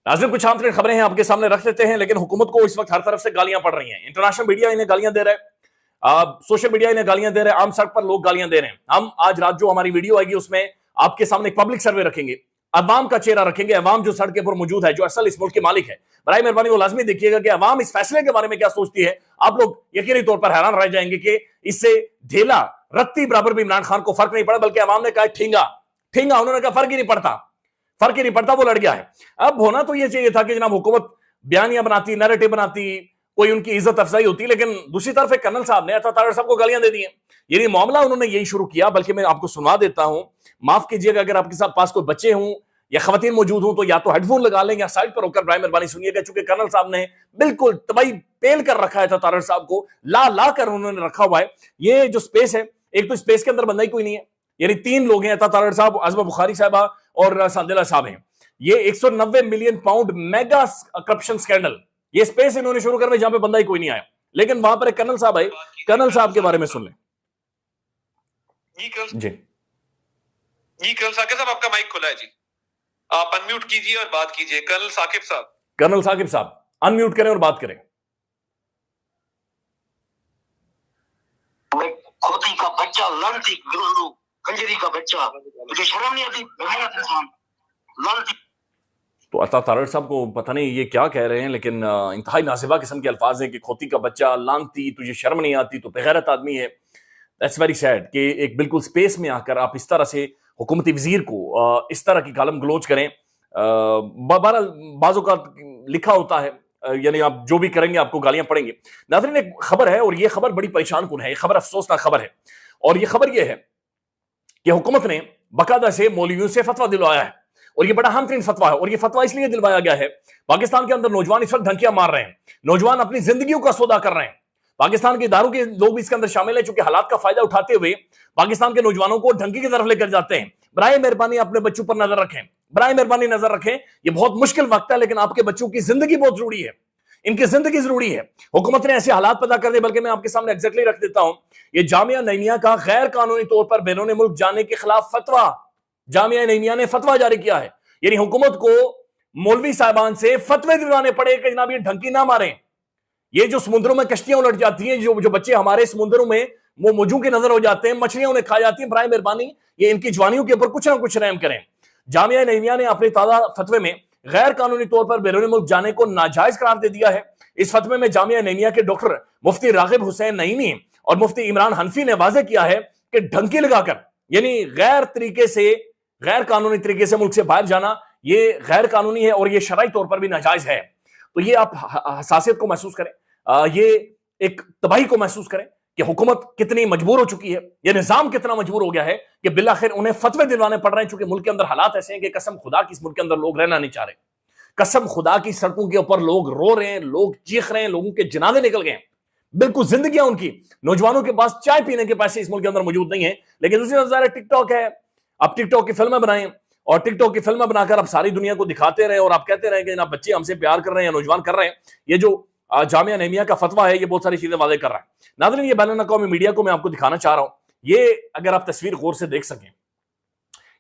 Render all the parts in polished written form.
नाज़रीन, कुछ आम तरीन खबरें हैं आपके सामने रख देते हैं, लेकिन हुकूमत को इस वक्त हर तरफ से गालियां पड़ रही हैं। इंटरनेशनल मीडिया इन्हें गालियां दे रहा है, सोशल मीडिया इन्हें गालियां दे रहे हैं, आम सड़क पर लोग गालियां दे रहे हैं। हम आज रात जो हमारी वीडियो आएगी उसमें आपके सामने एक पब्लिक सर्वे रखेंगे, अवाम का चेहरा रखेंगे, अवाम जो सड़क पर मौजूद है, जो असल इस मुल्क के मालिक है। बराए मेहरबानी वो लाजमी देखिएगा कि अवाम इस फैसले के बारे में क्या सोचती है। आप लोग यकीनी तौर पर हैरान रह जाएंगे कि इससे ढेला रत्ती बराबर भी इमरान खान को फर्क नहीं पड़ा, बल्कि अवाम ने कहा ठेंगा ठेंगा, उन्होंने कहा फर्क ही नहीं पड़ता, फर्क ही नहीं पड़ता, वो लड़ गया है। अब होना तो यह चाहिए था कि जनाब हुकूमत बयानियां बनाती, नैरेटिव बनाती, कोई उनकी इज्जत अफजाई होती, लेकिन दूसरी तरफ एक कर्नल साहब ने अता तारड़ साहब को गालियां दे दी हैं। ये मामला उन्होंने यही शुरू किया, बल्कि मैं आपको सुनवा देता हूं। माफ कीजिएगा अगर आपके साथ पास कोई बच्चे हों या खवातीन मौजूद हों तो या तो हेडफोन लगा लें या साइड पर होकर बराए मेहरबानी सुनिएगा, चूंकि कर्नल साहब ने बिल्कुल तबाही पेल कर रखा है अता तारड़ साहब को, ला ला कर उन्होंने रखा हुआ है। ये जो स्पेस है, एक तो स्पेस के अंदर बंदा ही कोई नहीं है, यानी तीन लोग हैं, अता तारड़ साहब, आजमा बुखारी साहबा और सांदिला साहब हैं। ये 190 million pound mega corruption scandal, ये स्पेस इन्होंने शुरू करने जहां पे बंदा ही कोई नहीं आया, लेकिन वहां पर एक कर्नल साहब आए। कर्नल साहब के बारे में सुन लें। जी कर्नल साकिब साहब, आपका माइक खुला है जी, आप अनम्यूट कीजिए और बात कीजिए। कर्नल साकिब साहब, कर्नल साकिब साहब अनम्यूट करें और बात करें। खोती का बच्चा, लड़ती कंजरी का बच्चा, मुझे शर्म नहीं आती, बेगैरत इंसान, लड़ती। तो अता तारड़ साहब को पता नहीं ये क्या कह रहे हैं, लेकिन इंतहाई नासिबा किस्म के अल्फाज हैं कि खोती का बच्चा, लानती, तुझे शर्म नहीं आती, तो बेगैरत आदमी है। दैट्स वेरी सैड कि एक बिल्कुल स्पेस में आकर आप इस तरह से हुकूमती वजीर को इस तरह की गालम गलोच करें। बहरहाल बाज़ों का लिखा होता है, यानी आप जो भी करेंगे आपको गालियां पड़ेंगी। नाज़रीन, एक खबर है और ये खबर बड़ी परेशान कुन है, ये खबर अफसोसनाक खबर है, और ये खबर ये है कि हुकूमत ने बाकायदा से मौलवियों से फतवा दिलवाया है, और ये बड़ा अहम तरीन फतवा है। और ये फतवा इसलिए दिलवाया गया है, पाकिस्तान के अंदर नौजवान इस वक्त धमकियां मार रहे हैं, नौजवान अपनी जिंदगियों का सौदा कर रहे हैं। पाकिस्तान के इदारों के लोग भी इसके अंदर शामिल है, चूंकि हालात का फायदा उठाते हुए पाकिस्तान के नौजवानों को धमकी की तरफ लेकर जाते हैं। बराए मेहरबानी अपने बच्चों पर नजर रखें, बराए मेहरबानी नजर रखें। ये बहुत मुश्किल वक्त है, लेकिन आपके बच्चों की जिंदगी बहुत जरूरी है, इनकी जिंदगी जरूरी है। हुकूमत ने ऐसे हालात पैदा कर दिए, बल्कि मैं आपके सामने एग्जैक्टली रख देता हूं। ये जामिया नईमिया का गैर कानूनी तौर पर बैरून मुल्क जाने के खिलाफ फतवा, जामिया नईमिया ने फतवा जारी किया है। यानी हुकूमत को मौलवी साहिबान से फतवे दिलवाने पड़े कि जनाब ये ढंकी ना मारें। ये जो समुद्रों में कश्तियां उलट जाती हैं, जो बच्चे हमारे समुद्रों में वो मौजू के नजर हो जाते हैं, मछलियां उन्हें खा जाती हैं, बराए मेहरबानी ये इनकी जवानियों के ऊपर कुछ ना कुछ रहम करें। जामिया नईमिया ने अपने ताजा फतवे में गैर कानूनी तौर पर बैरून मुल्क जाने को नाजायज करार दे दिया है। इस फतवे में जामिया नईमिया के डॉक्टर मुफ्ती रागिब हुसैन नईमी और मुफ्ती इमरान हनफी ने वाजे किया है कि ढंकी लगाकर, यानी गैर कानूनी तरीके से मुल्क से बाहर जाना, ये गैर कानूनी है और ये शरई तौर पर भी नाजायज है। तो ये आप हसासियत को महसूस करें, ये एक तबाही को महसूस करें कि हुकूमत कितनी मजबूर हो चुकी है, ये निजाम कितना मजबूर हो गया है कि बिलाखिर उन्हें फतवे दिलवाने पड़ रहे हैं, चूंकि मुल्क के अंदर हालात ऐसे हैं कि कसम खुदा की इस मुल्क के अंदर लोग रहना नहीं चाह रहे। कसम खुदा की सड़कों के ऊपर लोग रो रहे हैं, लोग चीख रहे हैं, लोगों के जनाजे निकल गए हैं, बिल्कुल जिंदगियां उनकी, नौजवानों के पास चाय पीने के पैसे इस मुल्क के अंदर मौजूद नहीं है। लेकिन दूसरी नजर टिकटॉक है, आप टिकटॉक की फिल्में बनाएं और टिकटॉक की फिल्में बनाकर आप सारी दुनिया को दिखाते रहे और आप कहते रहे कि ना बच्चे हमसे प्यार कर रहे हैं या नौजवान कर रहे हैं। ये जो जामिया नईमिया का फतवा है, ये बहुत सारी चीजें वादे कर रहा है। नाज़रीन, ये बैनुल अक़वामी मीडिया को मैं आपको दिखाना चाह रहा हूं, ये अगर आप तस्वीर गौर से देख सकें,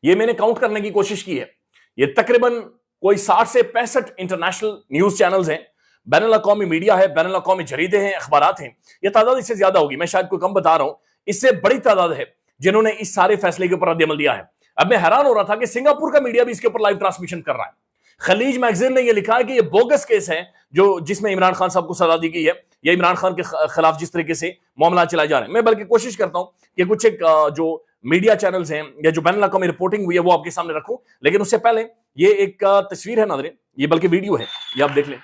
ये मैंने काउंट करने की कोशिश की है, ये तकरीबन कोई 60 से 65 इंटरनेशनल न्यूज चैनल्स हैं, बैनुल अक़वामी मीडिया है, बैनुल अक़वामी जरीदे हैं, अखबारात हैं। ये तादाद इससे ज्यादा होगी, मैं शायद कोई कम बता रहा हूं, इससे बड़ी तादाद है जिन्होंने इस सारे फैसले के ऊपर रद्द-ए-अमल दिया है। अब मैं हैरान हो रहा था कि सिंगापुर का मीडिया भी इसके ऊपर लाइव ट्रांसमिशन कर रहा है। खलीज मैगजीन ने यह लिखा है कि यह बोगस केस है जो जिसमें इमरान खान साहब को सजा दी गई है, या इमरान खान के खिलाफ जिस तरीके से मामला चलाए जा रहे हैं। मैं बल्कि कोशिश करता हूं कि कुछ एक जो मीडिया चैनल्स हैं या जो बैनुल अक़वामी रिपोर्टिंग हुई है वो आपके सामने रखूं, लेकिन उससे पहले ये एक तस्वीर है नाज़रीन, ये बल्कि वीडियो है, ये आप देख लें।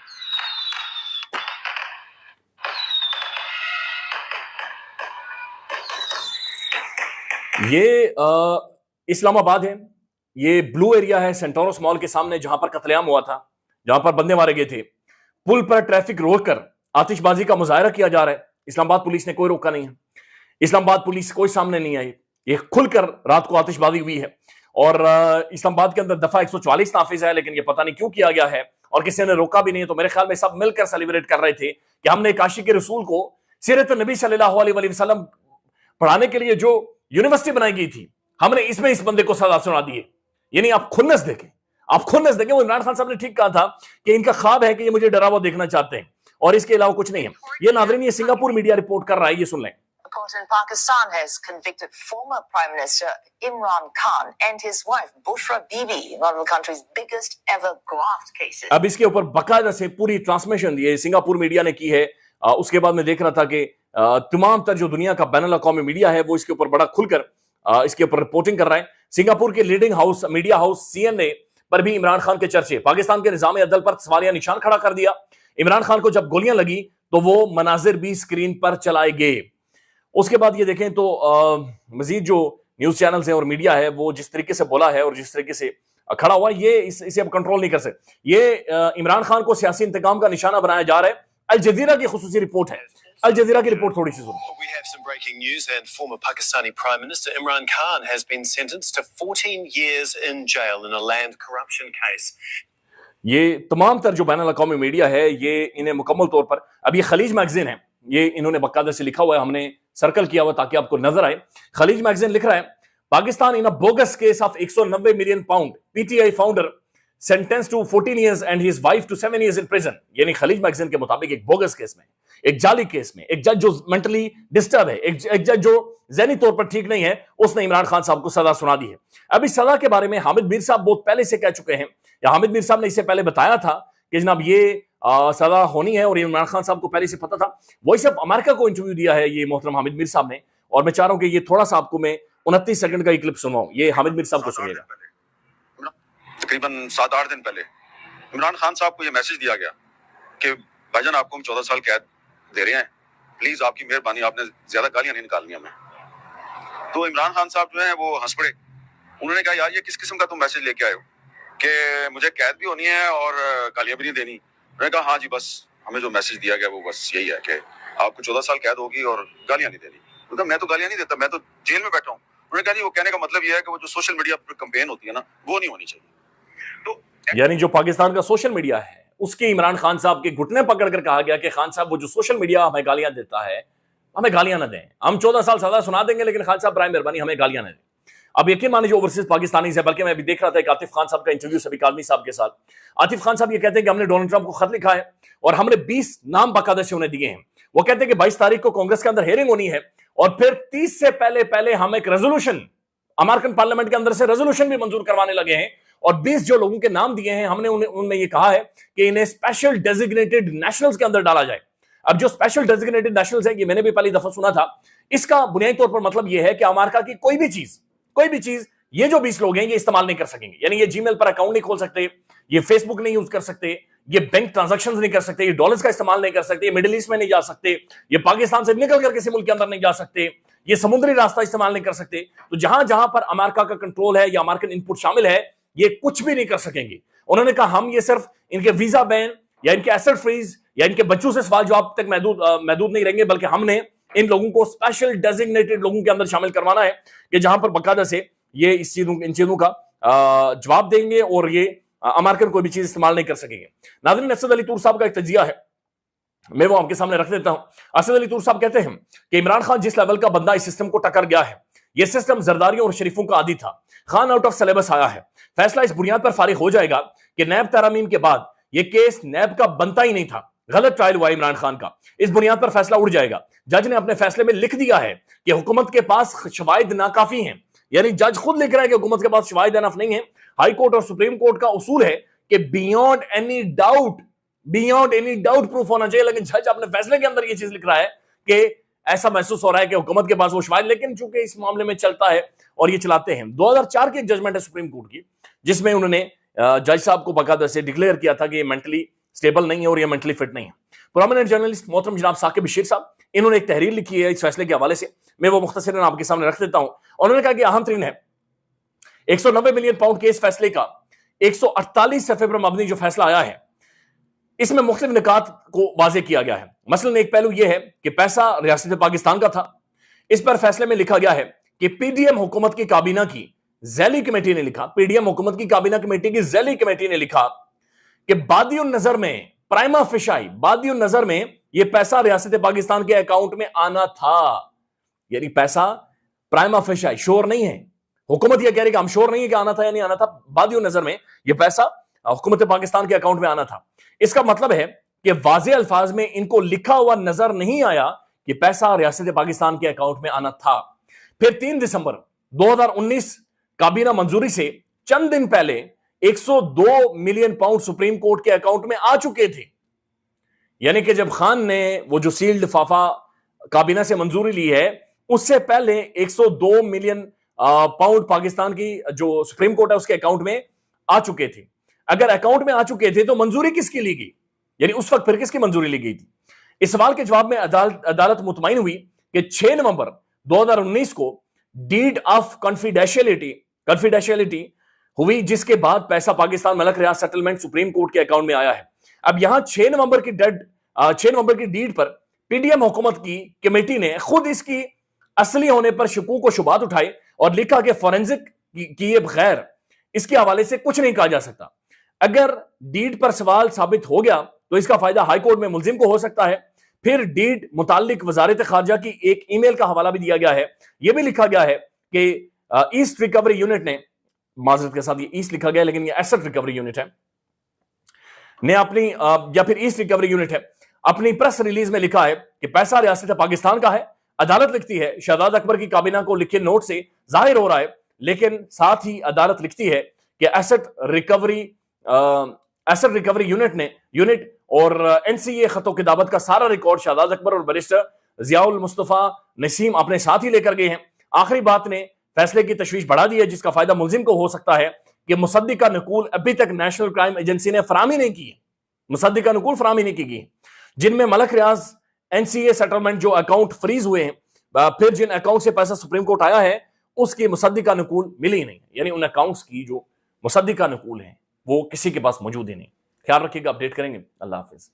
ये इस्लामाबाद है, ये ब्लू एरिया है सेंटोरस मॉल के सामने, जहां पर कत्लेआम हुआ था, जहां पर बंदे मारे गए थे। पुल पर ट्रैफिक रोककर आतिशबाजी का मुजाहरा किया जा रहा है। इस्लामाबाद पुलिस ने कोई रोका नहीं है, इस्लामाबाद पुलिस कोई सामने नहीं आई, ये खुलकर रात को आतिशबाजी हुई है। और इस्लामाबाद के अंदर दफा 144 नाफिज है, लेकिन ये पता नहीं क्यों किया गया है और किसी ने रोका भी नहीं। तो मेरे ख्याल में सब मिलकर सेलिब्रेट कर रहे थे कि हमने एक आशिक रसूल को, सीरत नबी सल्लल्लाहु अलैहि वसल्लम पढ़ाने के लिए जो यूनिवर्सिटी बनाई गई थी, हमने इसमें इस बंदे को सजा सुना दी है। यानी आप खुन्नस देखें, आप खुन्नस देखें, वो इमरान खान साहब ने ठीक कहा था कि इनका ख्वाब है कि ये मुझे डरावा देखना चाहते हैं और इसके अलावा कुछ नहीं है। ये नाज़रीन, ये सिंगापुर मीडिया रिपोर्ट कर रहा है, ये सुन लें। Court in Pakistan has convicted former Prime Minister Imran Khan and his wife Bushra Bibi in one of the country's biggest ever graft cases. अब इसके ऊपर बकायदा से पूरी ट्रांसमिशन ये सिंगापुर मीडिया ने की है। उसके बाद मैं देख रहा था कि तमाम तर जो दुनिया का बैनुल अक़वामी मीडिया है वो इसके ऊपर बड़ा खुलकर इसके ऊपर रिपोर्टिंग कर रहा है। सिंगापुर के leading house media house CNA पर भी इमरान खान के चर्चे, पाकिस्तान के निज़ाम अदल पर सवालिया निशान खड़ा कर दिया। इमरान खान को जब गोलियां लगी तो वो मनाजिर भी स्क्रीन पर चलाए गए। उसके बाद ये देखें तो मजीद जो न्यूज चैनल्स हैं और मीडिया है वो जिस तरीके से बोला है और जिस तरीके से खड़ा हुआ, ये इसे अब कंट्रोल नहीं कर सकते। ये इमरान खान को सियासी इंतकाम का निशाना बनाया जा रहा है। अल जजीरा की खुसूसी रिपोर्ट है, अल जजीरा की रिपोर्ट थोड़ी सी सुनो। We have some breaking news, and former Pakistani Prime Minister Imran Khan has been sentenced to 14 years in jail in a land corruption case. ये तमाम तर जो बैनुल अक़वामी मीडिया है ये इन्हें मुकम्मल तौर पर, अब ये खलीज मैगजीन है, ये इन्होंने बकायदा से लिखा हुआ है, हमने सर्कल किया हुआ ताकि आपको नजर आए। खलीज मैगजीन लिख रहा है, Pakistan in a bogus case of 190 million pound, PTI founder sentence to 14 years and his wife to 7 years in prison. यानी खलीज मैगजीन के मुताबिक एक बोगस केस में, एक जाली केस में, एक जज जो मेंटली डिस्टर्ब है, एक जज जो ज़हनी तौर पर ठीक नहीं है, उसने इमरान खान साहब को सजा सुना दी है। अब इस सजा के बारे में हामिद मीर साहब बहुत पहले से कह चुके हैं, या हामिद मीर साहब ने इससे पहले बताया था कि जनाब ये सजा होनी है और इमरान खान साहब को पहले से पता था। वही सब अमेरिका को इंटरव्यू दिया है ये मोहतरम हामिद मीर साहब ने, और मैं चाह रहा हूं कि ये थोड़ा सा आपको मैं 29 सेकंड का एक क्लिप सुनाऊं। ये हामिद मीर साहब को सुनिएगा। तकरीबन 7-8 दिन पहले इमरान खान साहब को ये मैसेज दिया गया कि भाईजान आपको हम 14 साल कैद दे रहे हैं, प्लीज आपकी मेहरबानी, आपने ज्यादा गालियां नहीं निकालनी हमें। तो इमरान खान साहब जो है वो हंस पड़े। उन्होंने कहा यार ये किस किस्म का तुम मैसेज लेके आए हो कि मुझे कैद भी होनी है और गालियां भी नहीं देनी। उन्होंने कहा हाँ जी, बस हमें जो मैसेज दिया गया वो बस यही है कि आपको 14 साल कैद होगी और गालियां नहीं देनी। मतलब मैं तो गालियां नहीं देता, मैं तो जेल में बैठा हूँ। उन्होंने कहा नहीं, वो कहने का मतलब ये है कि वो जो सोशल मीडिया पर कैंपेन होती है ना, वो नहीं होनी चाहिए। तो यानी जो पाकिस्तान का सोशल मीडिया है उसके इमरान खान साहब के घुटने पकड़कर कहा गया कि खान साहब वो जो सोशल मीडिया हमें गालियां देता है, हमें गालियां ना दें, हम 14 साल सजा सुना देंगे लेकिन खान साहब बराए मेहरबानी हमें गालियां ना दें। अब यकीन मानिए जो ओवरसीज पाकिस्तानी है, बल्कि मैं भी देख रहा था एक आतिफ खान साहब का इंटरव्यू सभी कादमी साहब के साथ। आतिफ खान साहब ये कहते हैं कि हमने डोनाल्ड ट्रंप को खत लिखा है और हमने 20 नाम बाकायदा से उन्हें दिए हैं। वो कहते हैं कि 22 तारीख को कांग्रेस के अंदर हेयरिंग होनी है और फिर 30 से पहले हम एक रेजोल्यूशन अमेरिकन पार्लियामेंट के अंदर से रेजोल्यूशन भी मंजूर करवाने लगे हैं और 20 जो लोगों के नाम दिए हैं हमने उनमें ये कहा है कि इन्हें स्पेशल डेजिग्नेटेड नेशनल्स के अंदर डाला जाए। अब जो स्पेशल डेजिग्नेटेड नेशनल्स है, ये मैंने भी पहली दफा सुना था, इसका बुनियादी तौर पर मतलब यह है कि अमेरिका की कोई भी चीज ये जो 20 लोग हैं ये इस्तेमाल नहीं कर सकेंगे। यानी ये जीमेल पर अकाउंट नहीं खोल सकते, ये फेसबुक नहीं यूज कर सकते, ये बैंक ट्रांजैक्शंस नहीं कर सकते, ये डॉलर्स का इस्तेमाल नहीं कर सकते, ये मिडिल ईस्ट में नहीं जा सकते, ये पाकिस्तान से निकल कर किसी मुल्क के अंदर नहीं जा सकते, ये समुद्री रास्ता इस्तेमाल नहीं कर सकते। तो जहां जहां पर अमेरिका का कंट्रोल है या अमेरिकन इनपुट शामिल है, ये कुछ भी नहीं कर सकेंगे। उन्होंने कहा हम ये सिर्फ इनके वीजा बैन या इनके एसेट फ्रीज या इनके बच्चों से सवाल जवाब तक महदूद नहीं रहेंगे, बल्कि हमने इन लोगों को स्पेशल डेजिग्नेटेड लोगों के अंदर शामिल करवाना है कि जहां पर बाकायदा से ये इन चीजों का जवाब देंगे और ये अमेरिकन कोई भी चीज इस्तेमाल नहीं कर सकेंगे। नाज़रीन, असद अली तूर साहब का एक तजिया है, मैं वो आपके सामने रख देता हूं। असद अली तूर साहब कहते हैं कि इमरान खान जिस लेवल का बंदा इस सिस्टम को टक्कर गया है, यह सिस्टम जरदारियों और शरीफों का आदी था। खान आउट ऑफ सिलेबस आया है। फैसला इस बुनियाद पर फारिग हो जाएगा कि नैब तरामीम के बाद यह केस नैब का बनता ही नहीं था, गलत ट्रायल हुआ इमरान खान का, इस बुनियाद पर फैसला उड़ जाएगा। जज ने अपने फैसले में लिख दिया है कि हुकूमत के पास शवाहिद नाकाफी हैं। यानी जज खुद लिख रहा है कि हुकूमत के पास शवाहिद इनफ नहीं है। हाई कोर्ट और सुप्रीम कोर्ट का उसूल है कि बियॉन्ड एनी डाउट प्रूफ होना चाहिए, लेकिन जज अपने फैसले के अंदर यह चीज लिख रहा है कि ऐसा महसूस हो रहा है कि हुकूमत के पास वो शवाहिद, लेकिन चूंकि इस मामले में चलता है और ये चलाते हैं। 2004 की एक जजमेंट है सुप्रीम कोर्ट की, जिसमें उन्होंने जज साहब को बाकायदा से डिक्लेयर किया था कि ये मेंटली स्टेबल नहीं है और ये मेंटली फिट नहीं है। प्रोमिनेंट जर्नलिस्ट मोहतरम जनाब साकिब बशीर साहब, इन्होंने एक तहरीर लिखी है इस फैसले के हवाले से, मैं वो मुख्तसरन आपके सामने रख देता हूं। उन्होंने कहा कि अहम तरीन है 190 मिलियन पाउंड के इस फैसले का 148 सफ़े पर मबनी जो फैसला आया है, इसमें मुख्तलिफ निकात को वाजे किया गया है। मसलन एक पहलू यह है कि पैसा रियासत पाकिस्तान का था। इस पर फैसले में लिखा गया है कि पीडीएम हुकूमत की काबीना की जैली कमेटी ने लिखा, पीडीएम हुकूमत की काबीना कमेटी की जैली कमेटी ने लिखा कि बादियुन नजर में प्राइमा फिशाई, बादियुन नजर में यह पैसा रियासत पाकिस्तान के अकाउंट में आना था। यानी पैसा प्राइमा फिशाई श्योर नहीं है, हुकूमत यह कह रही कि हम श्योर नहीं है कि आना था या नहीं आना था, बादियों नजर में यह पैसा हुकूमत पाकिस्तान के अकाउंट में आना था। इसका मतलब है कि वाज़े अल्फाज में इनको लिखा हुआ नजर नहीं आया कि पैसा रियासत पाकिस्तान के अकाउंट में आना था। फिर 3 दिसंबर 2019 काबीना मंजूरी से चंद दिन पहले 102 मिलियन पाउंड सुप्रीम कोर्ट के अकाउंट में आ चुके थे। यानी कि जब खान ने वो जो सील्ड लिफाफा काबीना से मंजूरी ली है, उससे पहले 102 मिलियन पाउंड पाकिस्तान की जो सुप्रीम कोर्ट है उसके अकाउंट में आ चुके थे। अगर अकाउंट में आ चुके थे तो मंजूरी किसकी ली गई, यानी उस वक्त फिर किसकी मंजूरी ली गई थी? इस सवाल के जवाब में अदालत मुतमईन हुई कि 6 नवंबर 2019 को डीड ऑफ कॉन्फिडेंशियलिटी हुई, जिसके बाद पैसा पाकिस्तान मलक रियाज सेटलमेंट सुप्रीम कोर्ट के अकाउंट में आया है। अब यहां 6 नवंबर की डीड पर पीडीएम हुकूमत की कमेटी ने खुद इसकी असली होने पर शकूक व शुबात उठाए और लिखा कि फॉरेंसिक किए बगैर इसके हवाले से कुछ नहीं कहा जा सकता। अगर डीड पर सवाल साबित हो गया तो इसका फायदा हाई कोर्ट में मुलजिम को हो सकता है। फिर डीड मुतालिक वजारत खारजा की एक ईमेल का हवाला भी दिया गया है। यह भी लिखा गया है कि ईस्ट रिकवरी यूनिट ने, माजरत के साथ ये ईस्ट लिखा गया लेकिन ये एसेट रिकवरी यूनिट है, ने अपनी या फिर ईस्ट रिकवरी यूनिट है, अपनी प्रेस रिलीज में लिखा है कि पैसा रियासत पाकिस्तान का है। अदालत लिखती है शहजाद अकबर की काबीना को लिखे नोट से जाहिर हो रहा है, लेकिन साथ ही अदालत लिखती है कि एसेट रिकवरी यूनिट और एनसीए खतो किताबत का सारा रिकॉर्ड शहजाद अकबर और बैरिस्टर जियाउल मुस्तफा नसीम अपने साथ ही लेकर गए हैं। आखिरी बात ने फैसले की तशवीश बढ़ा दी है, जिसका फायदा मुलजिम को हो सकता है कि मुसद्दिका नकूल अभी तक नेशनल क्राइम एजेंसी ने फराहमी नहीं की है, मुसद्दिका नकूल फराहमी नहीं की गई, जिनमें मलक रियाज एनसीए सेटलमेंट जो अकाउंट फ्रीज हुए हैं, फिर जिन अकाउंट से पैसा सुप्रीम कोर्ट आया है उसकी मुसद्दिका नकूल मिली नहीं, यानी उन अकाउंट्स की जो मुसद्दिका नकूल है वो किसी के पास मौजूद ही नहीं। ख्याल रखिएगा, अपडेट करेंगे। अल्लाह हाफिज।